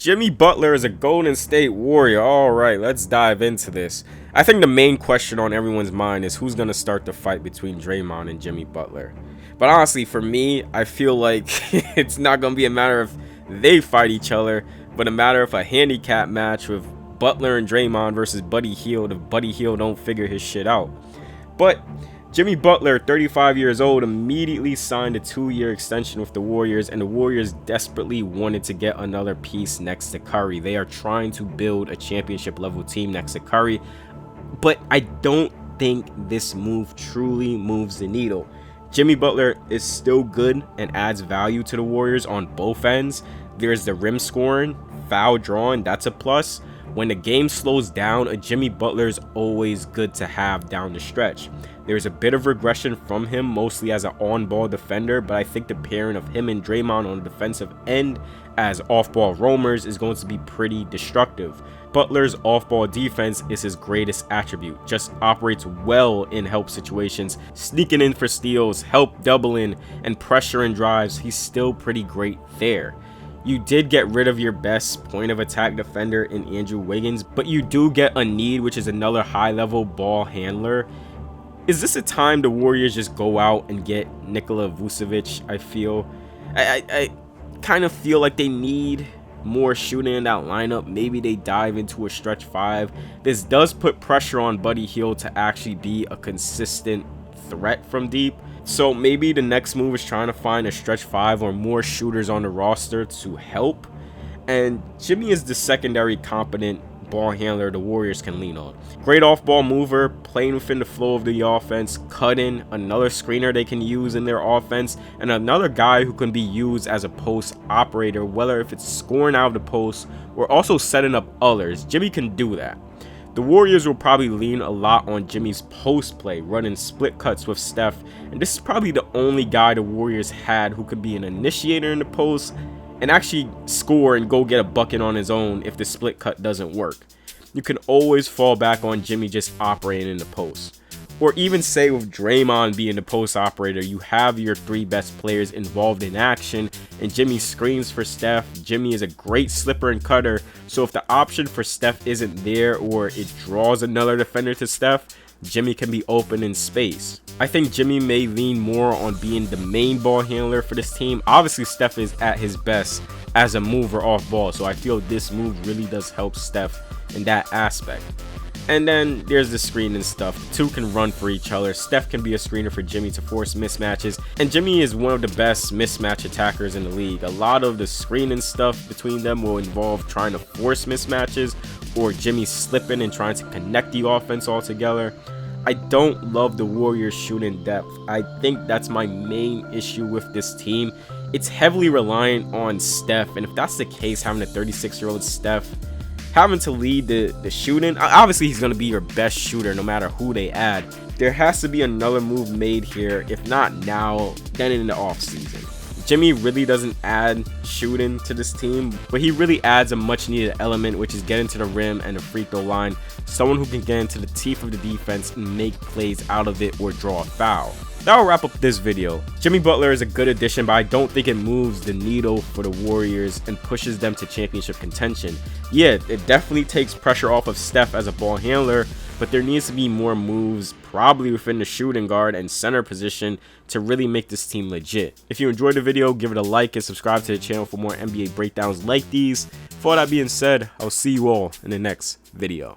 Jimmy Butler is a Golden State Warrior. All right, let's dive into this. I think the main question on everyone's mind is who's going to start the fight between Draymond and Jimmy Butler. But honestly, for me, I feel like it's not going to be a matter of they fight each other, but a matter of a handicap match with Butler and Draymond versus Buddy Hield if Buddy Hield don't figure his shit out. But Jimmy Butler, 35 years old, immediately signed a 2-year extension with the Warriors, and the Warriors desperately wanted to get another piece next to Curry. They are trying to build a championship level team next to Curry, but I don't think this move truly moves the needle. Jimmy Butler is still good and adds value to the Warriors on both ends. There's the rim scoring, foul drawing, that's a plus. When the game slows down, a Jimmy Butler is always good to have down the stretch. There's a bit of regression from him, mostly as an on-ball defender, but I think the pairing of him and Draymond on the defensive end as off-ball roamers is going to be pretty destructive. Butler's off-ball defense is his greatest attribute, just operates well in help situations, sneaking in for steals, help doubling, and pressure and drives. He's still pretty great there. You did get rid of your best point of attack defender in Andrew Wiggins, but you do get a need, which is another high-level ball handler. Is this a time the Warriors just go out and get Nikola Vucevic? I kind of feel like they need more shooting in that lineup. Maybe they dive into a stretch 5. This does put pressure on Buddy Hield to actually be a consistent threat from deep. So maybe the next move is trying to find a stretch 5 or more shooters on the roster to help. And Jimmy is the secondary competent ball handler the Warriors can lean on. Great off-ball mover, playing within the flow of the offense, cutting, another screener they can use in their offense, and another guy who can be used as a post operator, whether if it's scoring out of the post or also setting up others. Jimmy can do that. The Warriors will probably lean a lot on Jimmy's post play, running split cuts with Steph, and this is probably the only guy the Warriors had who could be an initiator in the post and actually score and go get a bucket on his own if the split cut doesn't work. You can always fall back on Jimmy just operating in the post. Or even say with Draymond being the post operator, you have your 3 best players involved in action, and Jimmy screens for Steph. Jimmy is a great slipper and cutter, so if the option for Steph isn't there or it draws another defender to Steph, Jimmy can be open in space. I think Jimmy may lean more on being the main ball handler for this team. Obviously, Steph is at his best as a mover off ball, so I feel this move really does help Steph in that aspect. And then there's the screen and stuff. The two can run for each other. Steph can be a screener for Jimmy to force mismatches, and Jimmy is one of the best mismatch attackers in the league. A lot of the screening stuff between them will involve trying to force mismatches or Jimmy slipping and trying to connect the offense all together. I don't love the Warriors shooting depth. I think that's my main issue with this team. It's heavily reliant on Steph, and if that's the case, having a 36-year-old Steph having to lead the shooting, obviously he's going to be your best shooter no matter who they add. There has to be another move made here, if not now, then in the offseason. Jimmy really doesn't add shooting to this team, but he really adds a much needed element, which is getting to the rim and the free throw line. Someone who can get into the teeth of the defense and make plays out of it or draw a foul. That'll wrap up this video. Jimmy Butler is a good addition, but I don't think it moves the needle for the Warriors and pushes them to championship contention. Yeah, it definitely takes pressure off of Steph as a ball handler, but there needs to be more moves, probably within the shooting guard and center position, to really make this team legit. If you enjoyed the video, give it a like and subscribe to the channel for more NBA breakdowns like these. For all that being said, I'll see you all in the next video.